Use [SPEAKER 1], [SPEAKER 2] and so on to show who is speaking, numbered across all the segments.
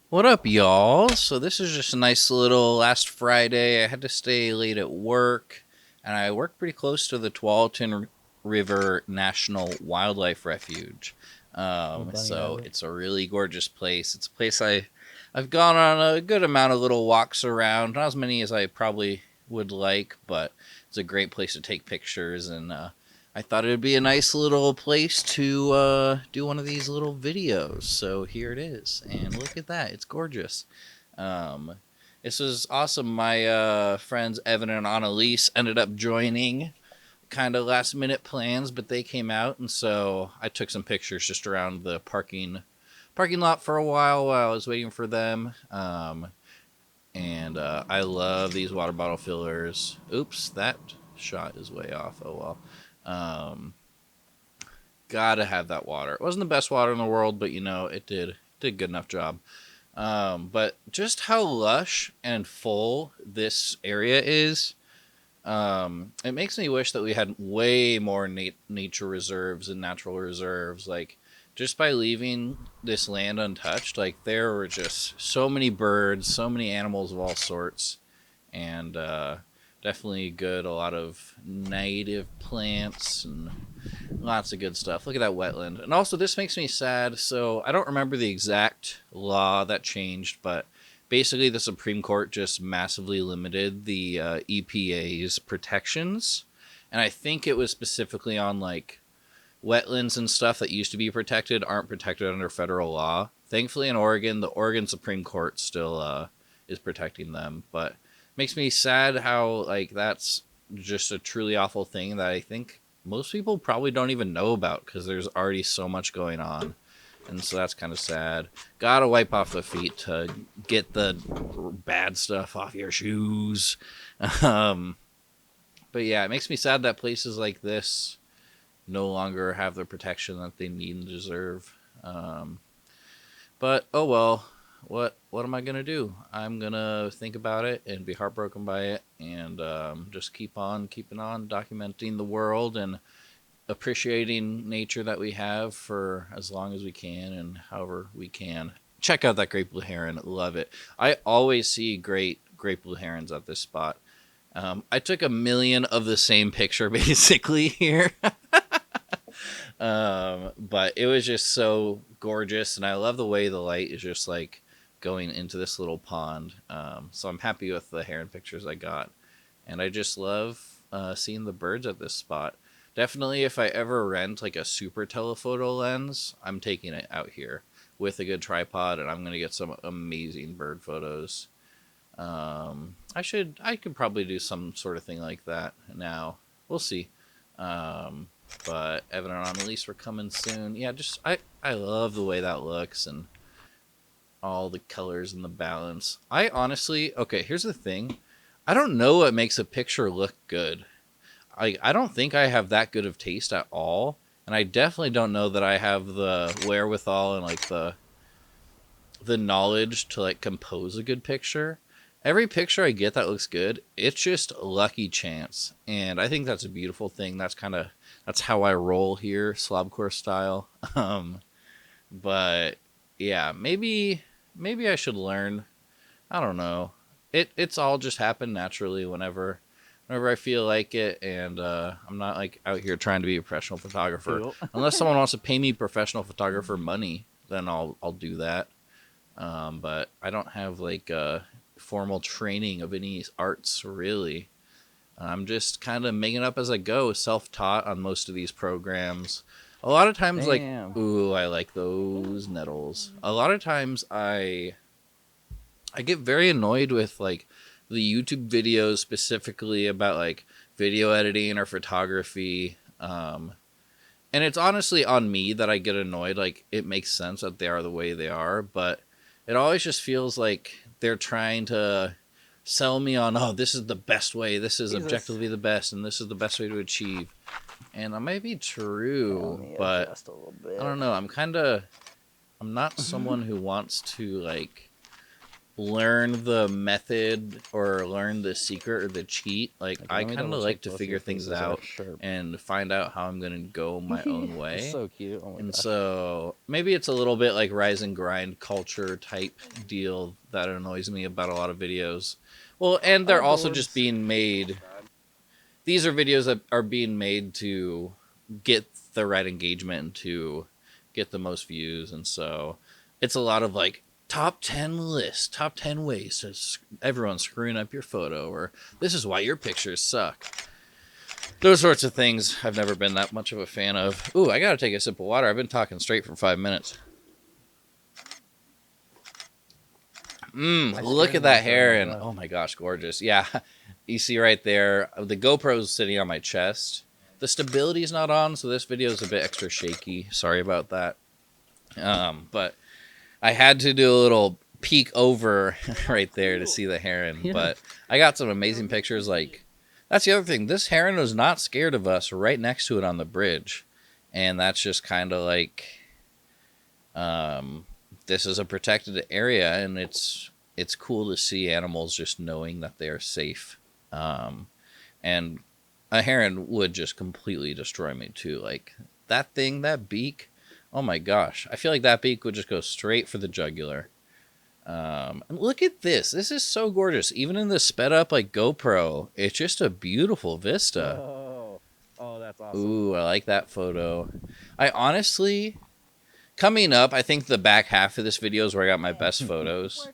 [SPEAKER 1] What up, y'all? So this is just a nice little last Friday. I had to stay late at work, and I work pretty close to the Tualatin River National Wildlife Refuge.
[SPEAKER 2] Oh, bunny
[SPEAKER 1] So
[SPEAKER 2] rabbit.
[SPEAKER 1] it's a really gorgeous place. It's a place I've gone on a good amount of little walks around, not as many as I probably would like, but it's a great place to take pictures and I thought it would be a nice little place to do one of these little videos. So here it is. And look at that. It's gorgeous. Um, this was awesome. My friends Evan and Annalise ended up joining kind of last minute plans, but they came out. And so I took some pictures just around the parking lot for a while I was waiting for them. And I love these water bottle fillers. Oops, that shot is way off. Oh well. Gotta have that water. It wasn't the best water in the world, but it did a good enough job. But just how lush and full this area is, it makes me wish that we had way more nature reserves and natural reserves. Like, just by leaving this land untouched, like there were just so many birds, so many animals of all sorts, and definitely good. A lot of native plants and lots of good stuff. Look at that wetland. And also, this makes me sad. So, I don't remember the exact law that changed, but basically, the Supreme Court just massively limited the EPA's protections. And I think it was specifically on like wetlands and stuff that used to be protected aren't protected under federal law. Thankfully, in Oregon, the Oregon Supreme Court still is protecting them. But it makes me sad how like that's just a truly awful thing that I think most people probably don't even know about because there's already so much going on. And so that's kind of sad. Gotta wipe off the feet to get the bad stuff off your shoes. Um, but yeah, it makes me sad that places like this no longer have the protection that they need and deserve. Um, but oh well, what am I gonna do? I'm gonna think about it and be heartbroken by it, and just keep on keeping on, documenting the world and appreciating nature that we have for as long as we can and however we can. Check out that great blue heron. Love it. I always see great blue herons at this spot. I took a million of the same picture basically here. But it was just so gorgeous, and I love the way the light is just like going into this little pond. So I'm happy with the heron pictures I got, and I just love seeing the birds at this spot. Definitely, if I ever rent like a super telephoto lens, I'm taking it out here with a good tripod, and I'm gonna get some amazing bird photos. I could probably do some sort of thing like that now. We'll see. Um, but Evan and Annalise were coming soon. Yeah, just I love the way that looks and all the colors and the balance. I honestly, okay, here's the thing. I don't know what makes a picture look good. I don't think I have that good of taste at all, and I definitely don't know that I have the wherewithal and like the knowledge to like compose a good picture. Every picture I get that looks good, it's just lucky chance, and I think that's a beautiful thing. That's how I roll here, slobcore style. Um, but yeah, maybe I should learn. I don't know. It's all just happened naturally whenever I feel like it, and I'm not like out here trying to be a professional photographer.
[SPEAKER 2] Cool.
[SPEAKER 1] Unless someone wants to pay me professional photographer money, then I'll do that. But I don't have like formal training of any arts really. I'm just kind of making it up as I go, self taught on most of these programs. A lot of times, like,
[SPEAKER 2] Damn.
[SPEAKER 1] ooh, I like those nettles. A lot of times, I get very annoyed with like the YouTube videos specifically about like video editing or photography. And it's honestly on me that I get annoyed. Like, it makes sense that they are the way they are, but it always just feels like they're trying to sell me on, oh, this is the best way, this is
[SPEAKER 2] Jesus.
[SPEAKER 1] objectively the best, and this is the best way to achieve. And that might be
[SPEAKER 2] Yeah, let
[SPEAKER 1] true,
[SPEAKER 2] me
[SPEAKER 1] but
[SPEAKER 2] adjust a little
[SPEAKER 1] I
[SPEAKER 2] bit.
[SPEAKER 1] don't know. I'm not someone who wants to like learn the method or learn the secret or the cheat. Like
[SPEAKER 2] Okay,
[SPEAKER 1] I
[SPEAKER 2] let me
[SPEAKER 1] kind
[SPEAKER 2] double
[SPEAKER 1] of
[SPEAKER 2] check
[SPEAKER 1] like to
[SPEAKER 2] both
[SPEAKER 1] figure
[SPEAKER 2] your
[SPEAKER 1] things
[SPEAKER 2] faces are
[SPEAKER 1] out
[SPEAKER 2] sharp.
[SPEAKER 1] and find out how I'm gonna go my own
[SPEAKER 2] It's
[SPEAKER 1] way.
[SPEAKER 2] so cute. Oh my
[SPEAKER 1] And
[SPEAKER 2] gosh.
[SPEAKER 1] so maybe it's a little bit like rise and grind culture type deal that annoys me about a lot of videos. Well, and they're also just
[SPEAKER 2] Adorbs.
[SPEAKER 1] being made. These are videos that are being made to get the right engagement and to get the most views. And so it's a lot of like top 10 lists, top 10 ways to everyone screwing up your photo, or this is why your pictures suck. Those sorts of things I've never been that much of a fan of. Ooh, I gotta take a sip of water. I've been talking straight for 5 minutes. Look at that heron. Oh my gosh, gorgeous. Yeah, you see right there, the GoPro's sitting on my chest. The stability's not on, so this video is a bit extra shaky. Sorry about that. But I had to do a little peek over right there to see the heron.
[SPEAKER 2] Yeah.
[SPEAKER 1] But I got some amazing pictures. Like, that's the other thing. This heron was not scared of us right next to it on the bridge. And that's just kind of like, this is a protected area, and it's cool to see animals just knowing that they are safe. And a heron would just completely destroy me too. Like that thing, that beak. Oh my gosh, I feel like that beak would just go straight for the jugular. And look at this. This is so gorgeous. Even in the sped up like GoPro, it's just a beautiful vista.
[SPEAKER 2] Oh, that's awesome.
[SPEAKER 1] Ooh, I like that photo. I honestly, coming up, I think the back half of this video is where I got my best photos.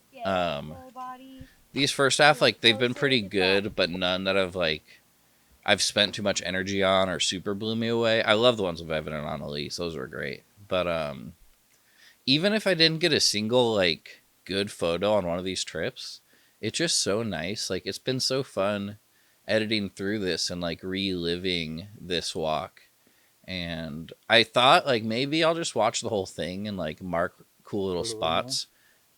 [SPEAKER 1] These first half, like they've been pretty good, but none that have like I've spent too much energy on or super blew me away. I love the ones with Evan and Annalise; those were great. But even if I didn't get a single like good photo on one of these trips, it's just so nice. Like it's been so fun editing through this and like reliving this walk. And I thought like maybe I'll just watch the whole thing and like mark cool little spots.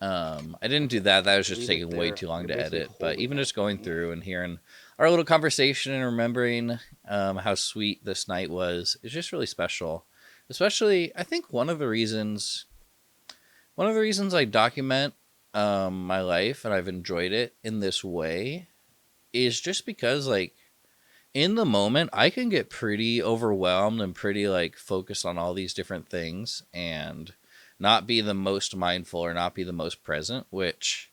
[SPEAKER 1] I didn't do that. That was just taking way too long to edit. But even just going through and hearing our little conversation and remembering how sweet this night was is just really special. Especially, I think one of the reasons I document my life and I've enjoyed it in this way is just because like in the moment I can get pretty overwhelmed and pretty like focused on all these different things and not be the most mindful or not be the most present, which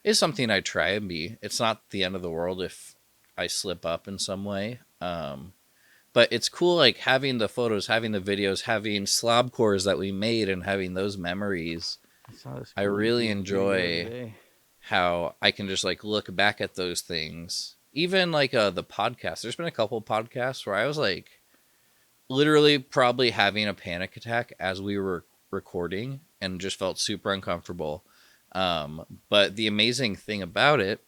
[SPEAKER 1] is something I try and be. It's not the end of the world if I slip up in some way. But it's cool like having the photos, having the videos, having slob cores that we made and having those memories. I really enjoy how I can just like look back at those things. Even like the podcast. There's been a couple podcasts where I was like literally probably having a panic attack as we were recording and just felt super uncomfortable. But the amazing thing about it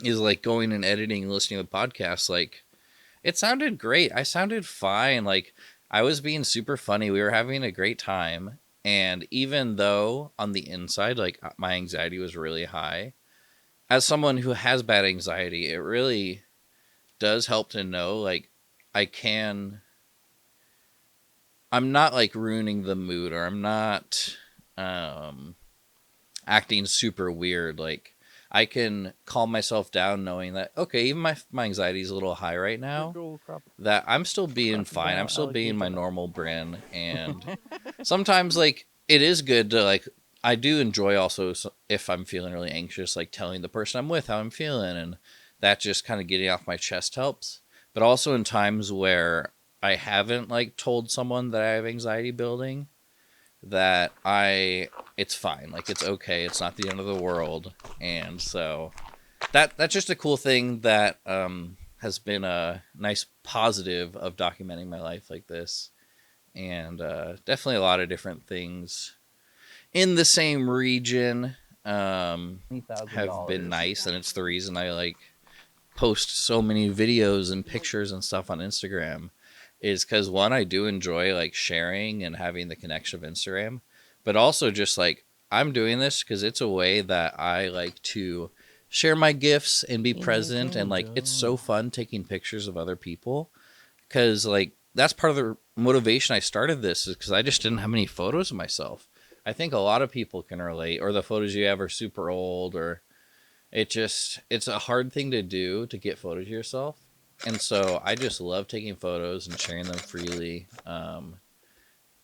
[SPEAKER 1] is like going and editing and listening to the podcast, like it sounded great. I sounded fine. Like I was being super funny. We were having a great time. And even though on the inside, like my anxiety was really high, as someone who has bad anxiety, it really does help to know like I can I'm not like ruining the mood or I'm not acting super weird. Like I can calm myself down knowing that okay, even my anxiety is a little high right now, that I'm still being fine. I'm still being my normal Bren. And sometimes like it is good to like I do enjoy also if I'm feeling really anxious, like telling the person I'm with how I'm feeling, and that just kind of getting off my chest helps. But also in times where I haven't like told someone that I have anxiety building, that it's fine, like it's okay, it's not the end of the world. And so that's just a cool thing that has been a nice positive of documenting my life like this. And definitely a lot of different things in the same region have been nice, and it's the reason I like post so many videos and pictures and stuff on Instagram, is because one, I do enjoy like sharing and having the connection of Instagram, but also just like I'm doing this because it's a way that I like to share my gifts and be present. And like it's so fun taking pictures of other people, because like that's part of the motivation I started this, is because I just didn't have any photos of myself. I think a lot of people can relate, or the photos you have are super old, or it's a hard thing to do to get photos of yourself. And so I just love taking photos and sharing them freely.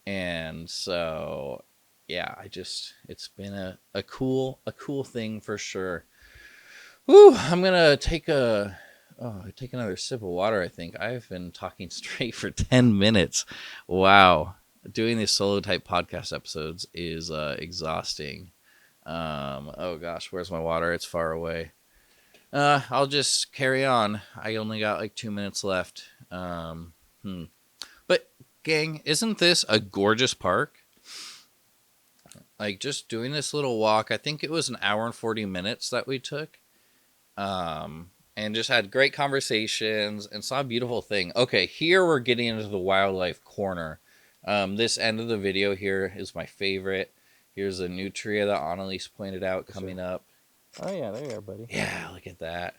[SPEAKER 1] And so, yeah, it's been a cool thing for sure. Whew, I'm going to take another sip of water. I think I've been talking straight for 10 minutes. Wow. Doing these solo type podcast episodes is exhausting. Oh gosh, where's my water? It's far away. I'll just carry on. I only got like 2 minutes left. But gang, isn't this a gorgeous park? Like just doing this little walk. I think it was an hour and 40 minutes that we took. And just had great conversations and saw a beautiful thing. Okay, here we're getting into the wildlife corner. This end of the video here is my favorite. Here's a nutria that Annalise pointed out coming up.
[SPEAKER 2] Oh yeah, there you are, buddy.
[SPEAKER 1] Yeah, look at that.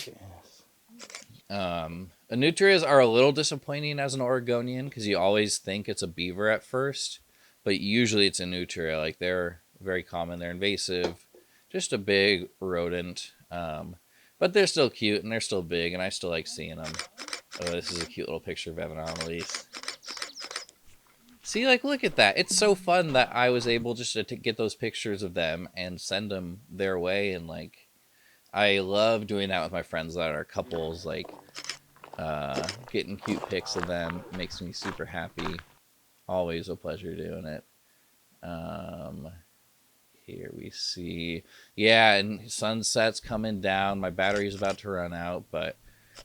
[SPEAKER 2] Yes.
[SPEAKER 1] Nutrias are a little disappointing as an Oregonian because you always think it's a beaver at first, but usually it's a nutria. Like they're very common. They're invasive, just a big rodent. But they're still cute and they're still big, and I still like seeing them. Oh, this is a cute little picture of Evan and Annalise. See, like, look at that. It's so fun that I was able just to get those pictures of them and send them their way. And, like, I love doing that with my friends that are couples. Like, getting cute pics of them makes me super happy. Always a pleasure doing it. Here we see. Yeah, and sunset's coming down. My battery's about to run out, but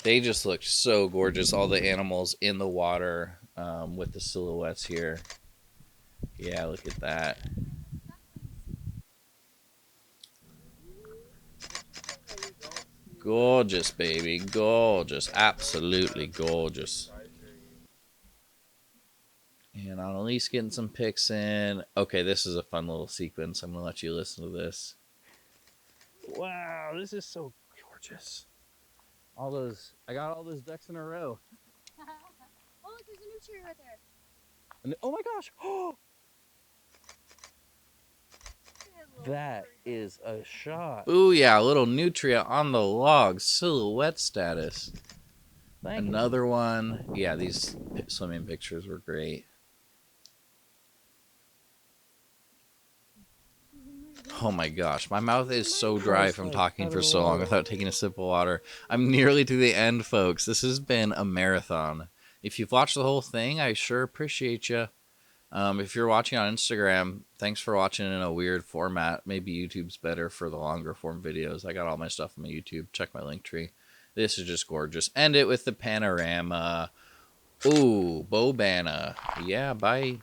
[SPEAKER 1] they just look so gorgeous. All the animals in the water with the silhouettes here. Yeah, look at that. Gorgeous, baby. Gorgeous. Absolutely gorgeous. And Annalise getting some pics in. Okay, this is a fun little sequence. I'm going to let you listen to this.
[SPEAKER 2] Wow, this is so gorgeous. I got all those ducks in a row.
[SPEAKER 3] Oh, look, there's a new tree right there.
[SPEAKER 2] And oh my gosh! Oh, that is a shot.
[SPEAKER 1] Ooh, yeah, a little nutria on the log. Silhouette status. Another one. Yeah, these swimming pictures were great. Oh my gosh, my mouth is so dry from talking for so long without taking a sip of water. I'm nearly to the end, folks. This has been a marathon. If you've watched the whole thing, I sure appreciate you. If you're watching on Instagram, thanks for watching in a weird format. Maybe YouTube's better for the longer form videos. I got all my stuff on my YouTube. Check my link tree. This is just gorgeous. End it with the panorama. Ooh, Bobana. Yeah, bye.